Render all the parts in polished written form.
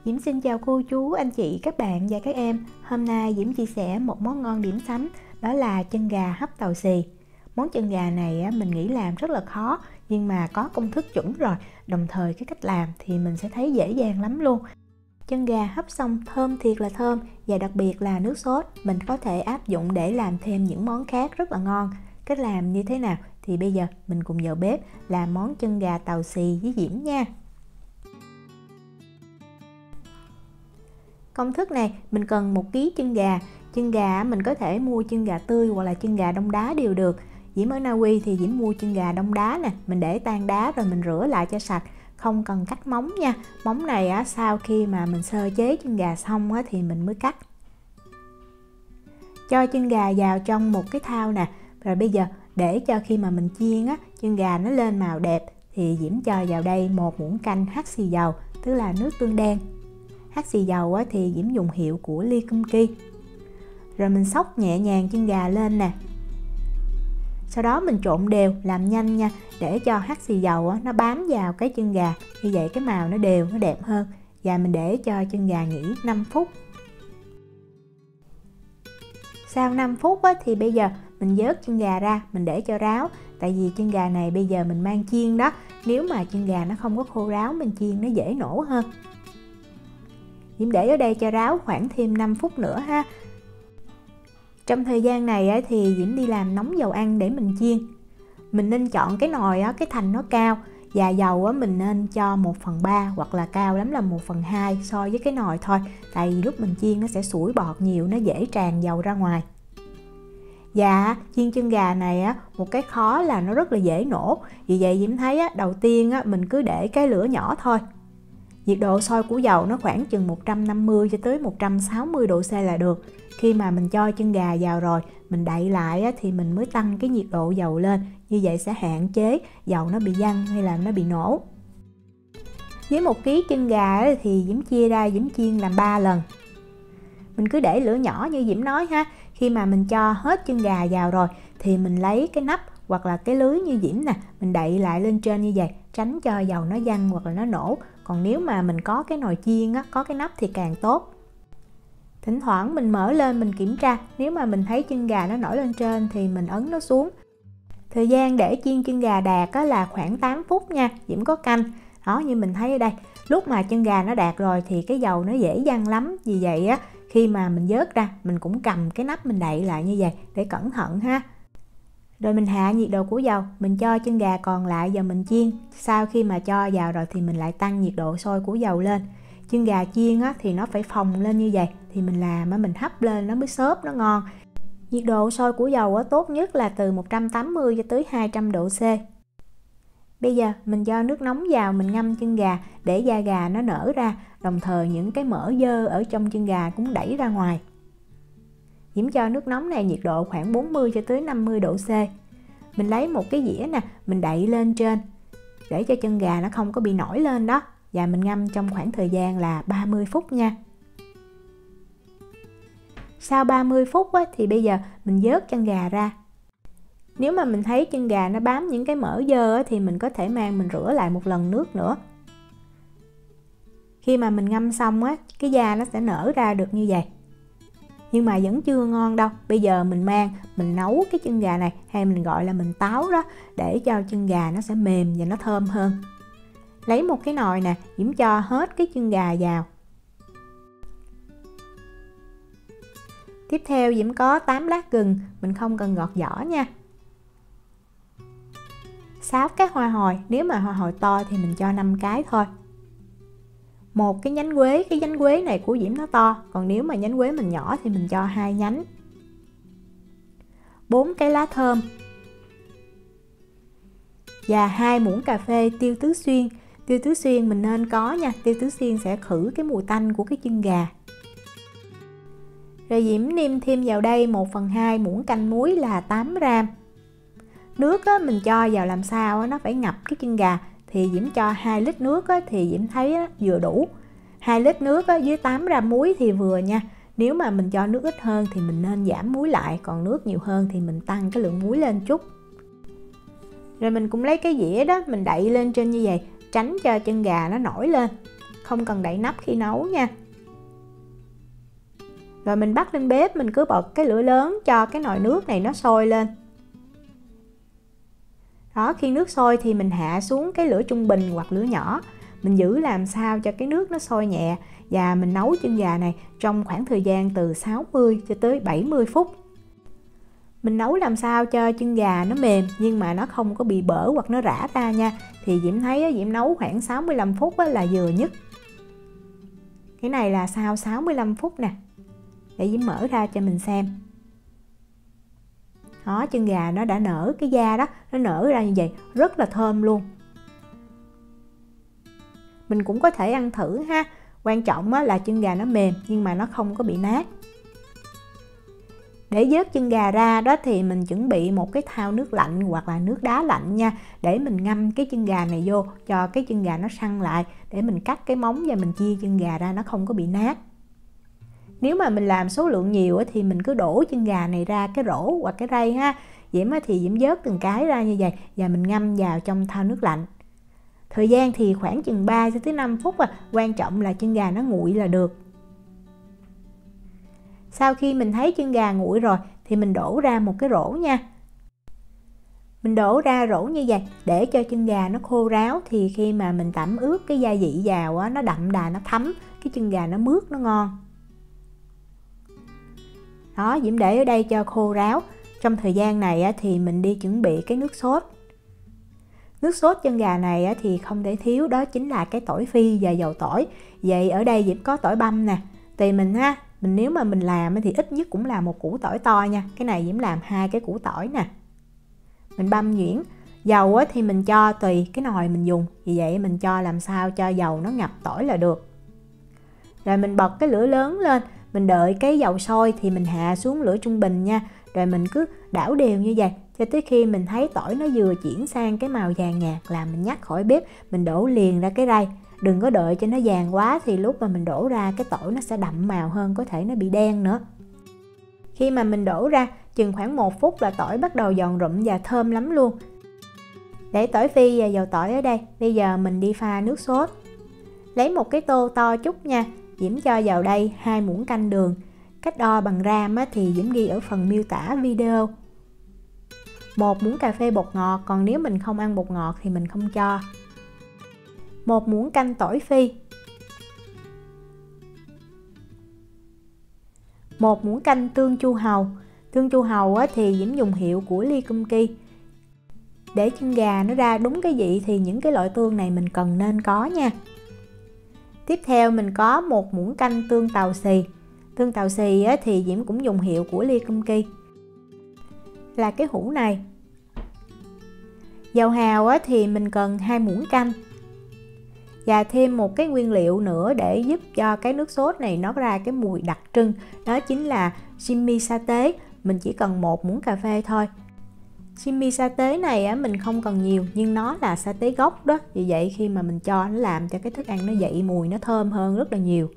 Diễm xin chào cô chú, anh chị, các bạn và các em. Hôm nay Diễm chia sẻ một món ngon điểm sắm, đó là chân gà hấp tàu xì. Món chân gà này mình nghĩ làm rất là khó, nhưng mà có công thức chuẩn rồi. Đồng thời cái cách làm thì mình sẽ thấy dễ dàng lắm luôn. Chân gà hấp xong thơm thiệt là thơm, và đặc biệt là nước sốt mình có thể áp dụng để làm thêm những món khác rất là ngon. Cách làm như thế nào thì bây giờ mình cùng vào bếp làm món chân gà tàu xì với Diễm nha. Công thức này mình cần 1 kg chân gà. Chân gà mình có thể mua chân gà tươi hoặc là chân gà đông đá đều được. Diễm ở Na Uy thì Diễm mua chân gà đông đá nè, mình để tan đá rồi mình rửa lại cho sạch, không cần cắt móng nha. Móng này sau khi mà mình sơ chế chân gà xong thì mình mới cắt. Cho chân gà vào trong một cái thau nè, rồi bây giờ để cho khi mà mình chiên chân gà nó lên màu đẹp thì Diễm cho vào đây 1 muỗng canh hắc xì dầu, tức là nước tương đen. Hắc xì dầu thì Diễm dùng hiệu của Ly Kum Ki. Rồi mình xóc nhẹ nhàng chân gà lên nè. Sau đó mình trộn đều, làm nhanh nha, để cho hắc xì dầu nó bám vào cái chân gà, như vậy cái màu nó đều, nó đẹp hơn. Và mình để cho chân gà nghỉ 5 phút. Sau 5 phút thì bây giờ mình vớt chân gà ra, mình để cho ráo. Tại vì chân gà này bây giờ mình mang chiên đó, nếu mà chân gà nó không có khô ráo mình chiên nó dễ nổ hơn. Diễm để ở đây cho ráo khoảng thêm 5 phút nữa ha. Trong thời gian này thì Diễm đi làm nóng dầu ăn để mình chiên. Mình nên chọn cái nồi cái thành nó cao, và dầu mình nên cho 1/3 hoặc là cao lắm là 1/2 so với cái nồi thôi. Tại vì lúc mình chiên nó sẽ sủi bọt nhiều, nó dễ tràn dầu ra ngoài. Và chiên chân gà này một cái khó là nó rất là dễ nổ. Vì vậy Diễm thấy đầu tiên mình cứ để cái lửa nhỏ thôi. Nhiệt độ sôi của dầu nó khoảng chừng 150 cho tới 160 độ C là được. Khi mà mình cho chân gà vào rồi, mình đậy lại thì mình mới tăng cái nhiệt độ dầu lên. Như vậy sẽ hạn chế dầu nó bị văng hay là nó bị nổ. Với 1 kg chân gà thì Diễm chia ra, Diễm chiên làm 3 lần. Mình cứ để lửa nhỏ như Diễm nói ha. Khi mà mình cho hết chân gà vào rồi thì mình lấy cái nắp hoặc là cái lưới như Diễm nè, mình đậy lại lên trên như vậy, tránh cho dầu nó văng hoặc là nó nổ. Còn nếu mà mình có cái nồi chiên có cái nắp thì càng tốt. Thỉnh thoảng mình mở lên mình kiểm tra, nếu mà mình thấy chân gà nó nổi lên trên thì mình ấn nó xuống. Thời gian để chiên chân gà đạt là khoảng 8 phút nha. Diễm có canh đó, như mình thấy ở đây, lúc mà chân gà nó đạt rồi thì cái dầu nó dễ văng lắm. Vì vậy khi mà mình vớt ra mình cũng cầm cái nắp mình đậy lại như vậy để cẩn thận ha. Rồi mình hạ nhiệt độ của dầu, mình cho chân gà còn lại vào mình chiên. Sau khi mà cho vào rồi thì mình lại tăng nhiệt độ sôi của dầu lên. Chân gà chiên thì nó phải phồng lên như vậy thì mình làm mình hấp lên nó mới xốp, nó ngon. Nhiệt độ sôi của dầu tốt nhất là từ 180 cho tới 200 độ C. Bây giờ mình cho nước nóng vào, mình ngâm chân gà để da gà nó nở ra, đồng thời những cái mỡ dơ ở trong chân gà cũng đẩy ra ngoài. Diễm cho nước nóng này nhiệt độ khoảng 40 cho tới 50 độ C. Mình lấy một cái dĩa nè, mình đậy lên trên để cho chân gà nó không có bị nổi lên đó. Và mình ngâm trong khoảng thời gian là 30 phút nha. Sau 30 phút thì bây giờ mình vớt chân gà ra. Nếu mà mình thấy chân gà nó bám những cái mỡ dơ thì mình có thể mang mình rửa lại một lần nước nữa. Khi mà mình ngâm xong cái da nó sẽ nở ra được như vậy. Nhưng mà vẫn chưa ngon đâu. Bây giờ mình mình nấu cái chân gà này, hay mình gọi là mình táo đó, để cho chân gà nó sẽ mềm và nó thơm hơn. Lấy một cái nồi nè, Diễm cho hết cái chân gà vào. Tiếp theo Diễm có 8 lát gừng, mình không cần gọt vỏ nha. 6 cái hoa hồi, nếu mà hoa hồi to thì mình cho 5 cái thôi. Một cái nhánh quế, cái nhánh quế này của Diễm nó to, còn nếu mà nhánh quế mình nhỏ thì mình cho 2 nhánh. 4 cái lá thơm. Và 2 muỗng cà phê tiêu tứ xuyên. Tiêu tứ xuyên mình nên có nha, tiêu tứ xuyên sẽ khử cái mùi tanh của cái chân gà. Rồi Diễm nêm thêm vào đây 1/2 muỗng canh muối là 8 gram. Nước mình cho vào làm sao nó phải ngập cái chân gà, thì Diễm cho 2 lít nước thì Diễm thấy vừa đủ. 2 lít nước với 8 gram muối thì vừa nha. Nếu mà mình cho nước ít hơn thì mình nên giảm muối lại, còn nước nhiều hơn thì mình tăng cái lượng muối lên chút. Rồi mình cũng lấy cái dĩa đó, mình đậy lên trên như vậy, tránh cho chân gà nó nổi lên. không cần đậy nắp khi nấu nha. Rồi mình bắt lên bếp, mình cứ bật cái lửa lớn cho cái nồi nước này nó sôi lên. Đó, khi nước sôi thì mình hạ xuống cái lửa trung bình hoặc lửa nhỏ. Mình giữ làm sao cho cái nước nó sôi nhẹ và mình nấu chân gà này trong khoảng thời gian từ 60 cho tới 70 phút. Mình nấu làm sao cho chân gà nó mềm nhưng mà nó không có bị bở hoặc nó rã ra nha. Thì Diễm thấy Diễm nấu khoảng 65 phút là vừa nhất. Cái này là sau 65 phút nè. Để Diễm mở ra cho mình xem. Đó, chân gà nó đã nở cái da đó, nó nở ra như vậy, rất là thơm luôn. Mình cũng có thể ăn thử ha. Quan trọng là chân gà nó mềm nhưng mà nó không có bị nát. Để vớt chân gà ra đó thì mình chuẩn bị một cái thau nước lạnh hoặc là nước đá lạnh nha. Để mình ngâm cái chân gà này vô cho cái chân gà nó săn lại. Để mình cắt cái móng và mình chia chân gà ra nó không có bị nát. Nếu mà mình làm số lượng nhiều thì mình cứ đổ chân gà này ra cái rổ hoặc cái rây ha. Diễm thì Diễm vớt từng cái ra như vậy và mình ngâm vào trong thau nước lạnh. Thời gian thì khoảng chừng 3 tới 5 phút quan trọng là chân gà nó nguội là được. Sau khi mình thấy chân gà nguội rồi thì mình đổ ra một cái rổ nha. Mình đổ ra rổ như vậy để cho chân gà nó khô ráo, thì khi mà mình tẩm ướp cái gia vị vào nó đậm đà, nó thấm, cái chân gà nó mướt, nó ngon. Đó, Diễm để ở đây cho khô ráo. Trong thời gian này thì mình đi chuẩn bị cái nước sốt. Nước sốt chân gà này thì không thể thiếu, đó chính là cái tỏi phi và dầu tỏi. Vậy ở đây Diễm có tỏi băm nè. Tùy mình ha, nếu mà mình làm thì ít nhất cũng là một củ tỏi to nha. Cái này Diễm làm 2 cái củ tỏi nè. Mình băm nhuyễn. Dầu thì mình cho tùy cái nồi mình dùng. Vì vậy mình cho làm sao cho dầu nó ngập tỏi là được. Rồi mình bật cái lửa lớn lên. Mình đợi cái dầu sôi thì mình hạ xuống lửa trung bình nha. Rồi mình cứ đảo đều như vậy cho tới khi mình thấy tỏi nó vừa chuyển sang cái màu vàng nhạt là mình nhắc khỏi bếp, mình đổ liền ra cái rây. Đừng có đợi cho nó vàng quá thì lúc mà mình đổ ra cái tỏi nó sẽ đậm màu hơn, có thể nó bị đen nữa. Khi mà mình đổ ra chừng khoảng 1 phút là tỏi bắt đầu giòn rụm và thơm lắm luôn. Để tỏi phi và dầu tỏi ở đây, bây giờ mình đi pha nước sốt. Lấy một cái tô to chút nha. Diễm cho vào đây 2 muỗng canh đường. Cách đo bằng gram thì Diễm ghi ở phần miêu tả video. 1 muỗng cà phê bột ngọt, còn nếu mình không ăn bột ngọt thì mình không cho. 1 muỗng canh tỏi phi. 1 muỗng canh tương chu hàu. Tương chu hàu thì Diễm dùng hiệu của Ly Kum Ki. Để chân gà nó ra đúng cái vị thì những cái loại tương này mình cần nên có nha. Tiếp theo mình có 1 muỗng canh tương tàu xì. Tương tàu xì thì Diễm cũng dùng hiệu của Ly Kum Ki, là cái hũ này. Dầu hào thì mình cần 2 muỗng canh. Và thêm một cái nguyên liệu nữa để giúp cho cái nước sốt này nó ra cái mùi đặc trưng, đó chính là shimi sa tế. Mình chỉ cần 1 muỗng cà phê thôi. Shimi sa tế này mình không cần nhiều nhưng nó là sa tế gốc đó, vì vậy khi mà mình cho nó làm cho cái thức ăn nó dậy mùi, nó thơm hơn rất là nhiều.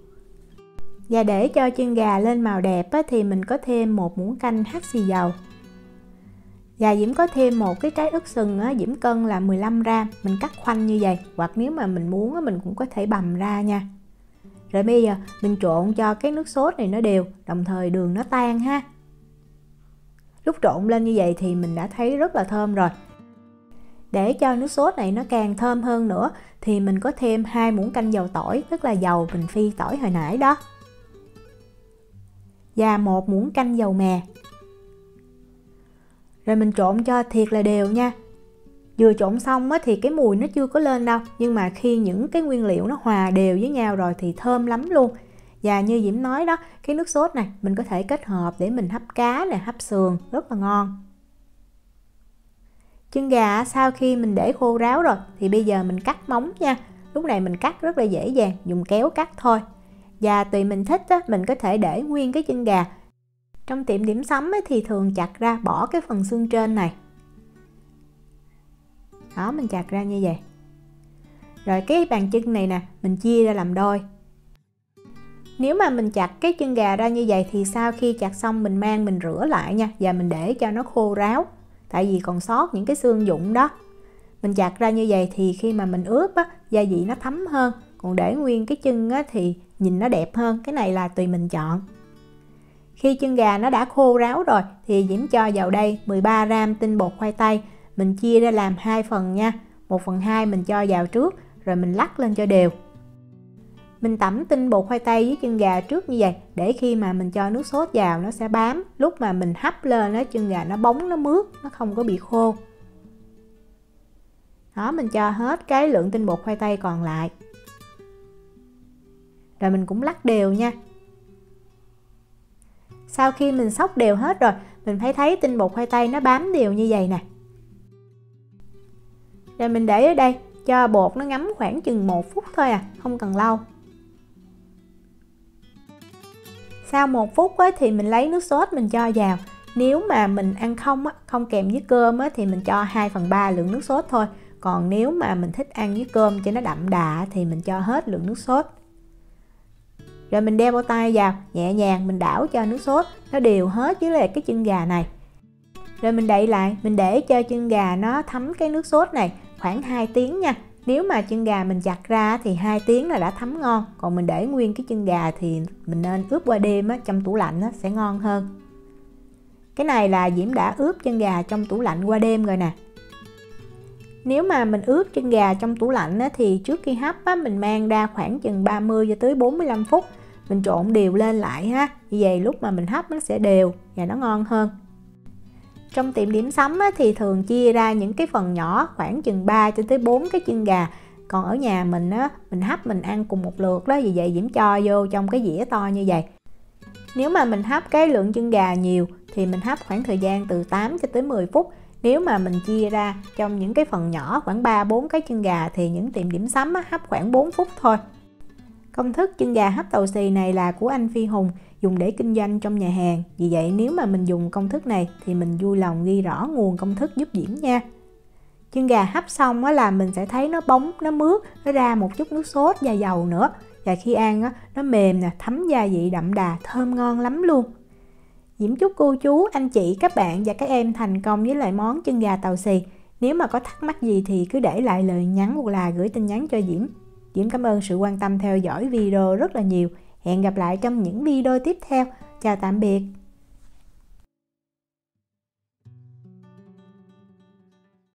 Và để cho chân gà lên màu đẹp thì mình có thêm 1 muỗng canh hắc xì dầu. Và Diễm có thêm một cái trái ức sừng Diễm cân là 15 gram, mình cắt khoanh như vậy, hoặc nếu mà mình muốn mình cũng có thể bằm ra nha. Rồi bây giờ mình trộn cho cái nước sốt này nó đều, đồng thời đường nó tan ha. Lúc trộn lên như vậy thì mình đã thấy rất là thơm rồi. Để cho nước sốt này nó càng thơm hơn nữa thì mình có thêm 2 muỗng canh dầu tỏi, tức là dầu mình phi tỏi hồi nãy đó. Và 1 muỗng canh dầu mè. Rồi mình trộn cho thiệt là đều nha. Vừa trộn xong thì cái mùi nó chưa có lên đâu, nhưng mà khi những cái nguyên liệu nó hòa đều với nhau rồi thì thơm lắm luôn. Và như Diễm nói đó, cái nước sốt này mình có thể kết hợp để mình hấp cá này, hấp sườn, rất là ngon. Chân gà sau khi mình để khô ráo rồi thì bây giờ mình cắt móng nha. Lúc này mình cắt rất là dễ dàng, dùng kéo cắt thôi. Và tùy mình thích mình có thể để nguyên cái chân gà. Trong tiệm điểm sắm thì thường chặt ra, bỏ cái phần xương trên này. Đó, mình chặt ra như vậy. Rồi cái bàn chân này nè, mình chia ra làm đôi. Nếu mà mình chặt cái chân gà ra như vậy thì sau khi chặt xong mình mang mình rửa lại nha. Và mình để cho nó khô ráo. Tại vì còn sót những cái xương dụng đó. Mình chặt ra như vậy thì khi mà mình ướp gia vị nó thấm hơn. còn để nguyên cái chân á, thì nhìn nó đẹp hơn. Cái này là tùy mình chọn. Khi chân gà nó đã khô ráo rồi thì Diễm cho vào đây 13 gram tinh bột khoai tây. Mình chia ra làm 2 phần nha. 1/2 mình cho vào trước rồi mình lắc lên cho đều. Mình tẩm tinh bột khoai tây với chân gà trước như vậy để khi mà mình cho nước sốt vào nó sẽ bám. Lúc mà mình hấp lên đó, chân gà nó bóng, nó mướt, nó không có bị khô. Đó, mình cho hết cái lượng tinh bột khoai tây còn lại. Rồi mình cũng lắc đều nha. Sau khi mình xóc đều hết rồi, mình phải thấy tinh bột khoai tây nó bám đều như vậy nè. Rồi mình để ở đây cho bột nó ngấm khoảng chừng 1 phút thôi à, không cần lâu. Sau 1 phút á, thì mình lấy nước sốt mình cho vào. Nếu mà mình ăn không kèm với cơm á, thì mình cho 2/3 lượng nước sốt thôi. Còn nếu mà mình thích ăn với cơm cho nó đậm đà thì mình cho hết lượng nước sốt. Rồi mình đeo bao tay vào, nhẹ nhàng mình đảo cho nước sốt nó đều hết với lại cái chân gà này. Rồi mình đậy lại, mình để cho chân gà nó thấm cái nước sốt này khoảng 2 tiếng nha. Nếu mà chân gà mình chặt ra thì 2 tiếng là đã thấm ngon. Còn mình để nguyên cái chân gà thì mình nên ướp qua đêm á, trong tủ lạnh á, sẽ ngon hơn. Cái này là Diễm đã ướp chân gà trong tủ lạnh qua đêm rồi nè. Nếu mà mình ướp chân gà trong tủ lạnh á, thì trước khi hấp á, mình mang ra khoảng chừng 30 cho tới 45 phút. Mình trộn đều lên lại ha. Như vậy lúc mà mình hấp nó sẽ đều và nó ngon hơn. Trong tiệm điểm sắm á, thì thường chia ra những cái phần nhỏ khoảng chừng 3 cho tới 4 cái chân gà. Còn ở nhà mình á, mình hấp mình ăn cùng một lượt đó, vì vậy Diễm cho vô trong cái dĩa to như vậy. Nếu mà mình hấp cái lượng chân gà nhiều thì mình hấp khoảng thời gian từ 8 cho tới 10 phút. Nếu mà mình chia ra trong những cái phần nhỏ khoảng 3-4 cái chân gà thì những tiệm điểm sắm á, hấp khoảng 4 phút thôi. Công thức chân gà hấp tàu xì này là của anh Phi Hùng, dùng để kinh doanh trong nhà hàng. Vì vậy nếu mà mình dùng công thức này thì mình vui lòng ghi rõ nguồn công thức giúp Diễm nha. Chân gà hấp xong á là mình sẽ thấy nó bóng, nó mướt, nó ra một chút nước sốt và dầu nữa. Và khi ăn á, nó mềm nè, thấm gia vị đậm đà, thơm ngon lắm luôn. Diễm chúc cô chú, anh chị, các bạn và các em thành công với lại món chân gà tàu xì. Nếu mà có thắc mắc gì thì cứ để lại lời nhắn hoặc là gửi tin nhắn cho Diễm. Diễm cảm ơn sự quan tâm theo dõi video rất là nhiều. Hẹn gặp lại trong những video tiếp theo. Chào tạm biệt.